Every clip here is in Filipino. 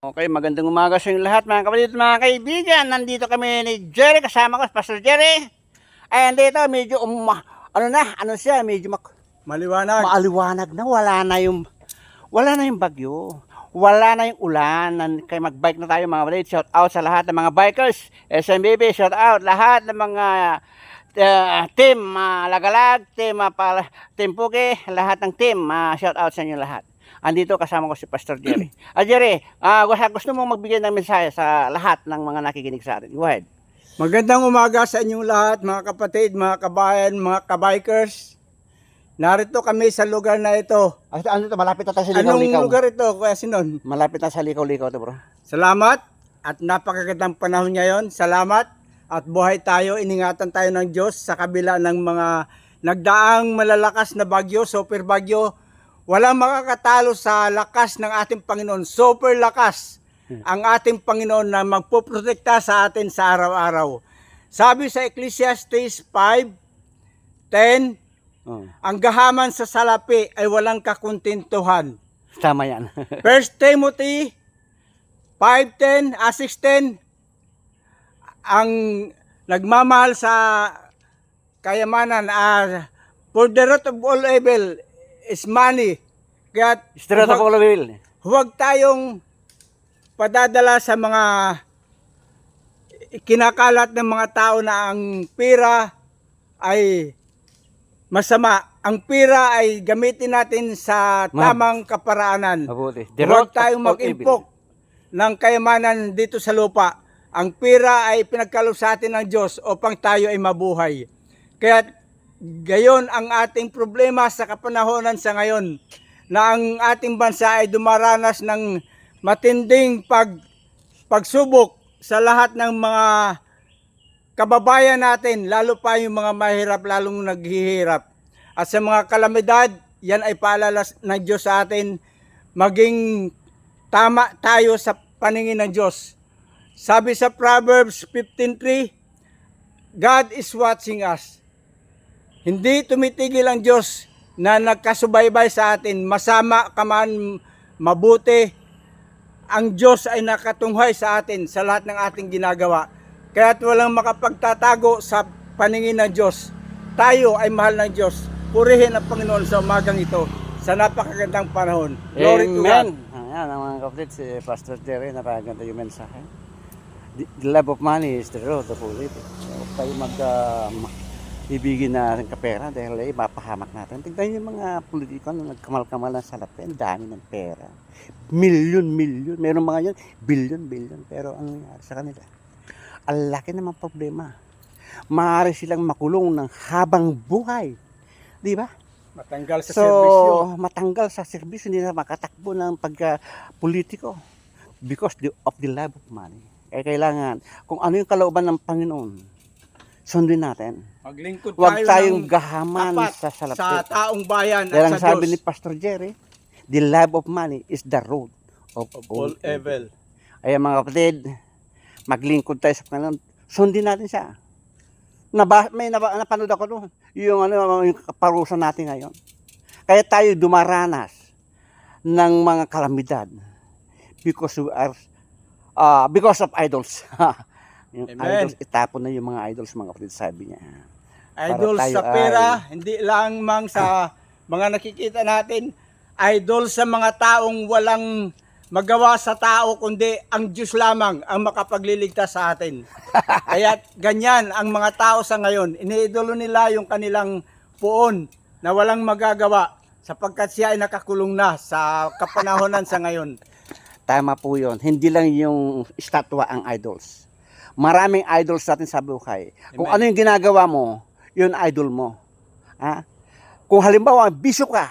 Okay, magandang umaga sa inyo lahat mga kapatid, mga kaibigan. Nandito kami ni Jerry, kasama ko, Pastor Jerry. Ayan dito, medyo medyo Maliwanag. maaliwanag na. Wala na yung bagyo. Wala na yung ulan. Kaya mag-bike na tayo mga kapatid. Shout out sa lahat ng mga bikers. SMBB, shout out. Lahat ng mga team Lagalag, team Puke, lahat ng team. Shout out sa inyo lahat. Andito kasama ko si Pastor Jerry. Jerry, gusto mo magbigay ng mensahe sa lahat ng mga nakikinig sa atin. Go ahead. Magandang umaga sa inyong lahat, mga kapatid, mga kabayan, mga kabikers. Narito kami sa lugar na ito. Ano ito? Malapit na tayo sa Likaw-Likaw. Anong lugar ito, Kuya Sinon? Malapit na sa Likaw-Likaw to, bro. Salamat at napakagandang panahon ngayon. Salamat at buhay tayo. Iningatan tayo ng Diyos sa kabila ng mga nagdaang malalakas na bagyo, super bagyo. Walang makakatalo sa lakas ng ating Panginoon. Super lakas ang ating Panginoon na magpoprotekta sa atin sa araw-araw. Sabi sa Ecclesiastes 5:10, ang gahaman sa salapi ay walang kakuntintuhan. Tama yan. 1 Timothy 6:10, ang nagmamahal sa kayamanan, for the root of all evil is money. Kaya Straight up all will. huwag tayong padadala sa mga kinakalat ng mga tao na ang pera ay masama. Ang pera ay gamitin natin sa tamang kaparaanan. Mabuti. Huwag tayong mag-impok ng kayamanan dito sa lupa. Ang pera ay pinagkaloob sa atin ng Diyos upang tayo ay mabuhay. Kaya gayon ang ating problema sa kapanahonan sa ngayon, na ang ating bansa ay dumaranas ng matinding pagsubok sa lahat ng mga kababayan natin, lalo pa yung mga mahirap, lalong naghihirap. At sa mga kalamidad, yan ay paalala ng Diyos sa atin, maging tama tayo sa paningin ng Diyos. Sabi sa Proverbs 15:3, God is watching us. Hindi tumitigil ang Diyos na nagkasubaybay sa atin. Masama ka man, mabuti, ang Diyos ay nakatunghay sa atin sa lahat ng ating ginagawa. Kaya't walang makapagtatago sa paningin ng Diyos. Tayo ay mahal ng Diyos. Purihin ang Panginoon sa umagang ito, sa napakagandang panahon. Glory to God. Ayan, ang mga kapatid, si Pastor Jerry, napakaganda yung mensahe. The love of money is the road of all evil. Huwag tayo ibigin natin kapera dahil mapahamak natin. Tignan yung mga politiko na nagkamal-kamal ng salapi. Ang dami ng pera. Milyon. Meron mga yan, bilyon. Pero ang nangyari sa kanila, ang laki naman problema. Maaari silang makulong ng habang buhay. Di ba? Matanggal sa serbisyo. Matanggal sa serbisyo. Hindi na makatakbo ng pagka-politiko. Because of the love of money. Kaya kailangan, kung ano yung kalooban ng Panginoon, sundin natin. Maglingkod Huwag tayo tayong ng gahaman tapat sa salapi. sa taong bayan Dahil ang at sa sabi ni Diyos. Pastor Jerry, the love of money is the road of all All evil. Ayan mga kapatid, maglingkod tayo sa Panginoon. Sundin natin siya. Napanood ako doon, yung parusa natin ngayon. Kaya tayo dumaranas ng mga kalamidad because of idols. Yung Amen. idols, itapon na yung mga idols, mga kapatid, sabi niya. Idol Para tayo sa pera, hindi lang sa mga nakikita natin, idol sa mga taong walang magawa sa tao, kundi ang Diyos lamang ang makapagliligtas sa atin. Kaya ganyan ang mga tao sa ngayon, iniidolo nila yung kanilang puon na walang magagawa sapagkat siya ay nakakulong na sa kapanahonan sa ngayon. Tama po yun. Hindi lang yung estatwa ang idols. Maraming idols natin sa buhay. Kung Amen. ano yung ginagawa mo, yun idol mo. Ha? Kung halimbawa, bisyo ka,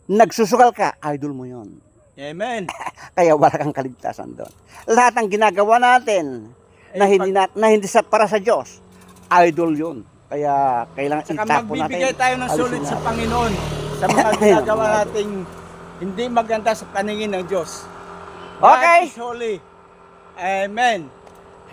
nagsusukal ka, idol mo yun. Amen. Kaya wala kang kaligtasan doon. Lahat ng ginagawa natin na hindi para sa Diyos, idol yun. Kaya kailangan Saka itapon natin. magbibigay tayo ng sulit sa Panginoon sa mga ginagawa nating hindi maganda sa paningin ng Diyos. Okay. God is holy. Amen.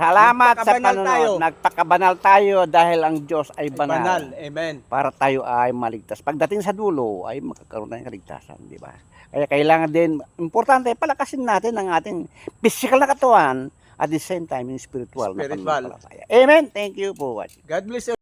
Salamat sa Nagpakabanal tayo. panonood. Nagpakabanal tayo dahil ang Diyos ay banal. Banal. Amen. Para tayo ay maligtas. Pagdating sa dulo ay magkakaroon tayo ng kaligtasan, di ba? Kaya kailangan din, importante, palakasin natin ang ating physical na katawan at the same time yung spiritual na Spiritual. pananampalataya. Amen. Thank you for watching. God bless you.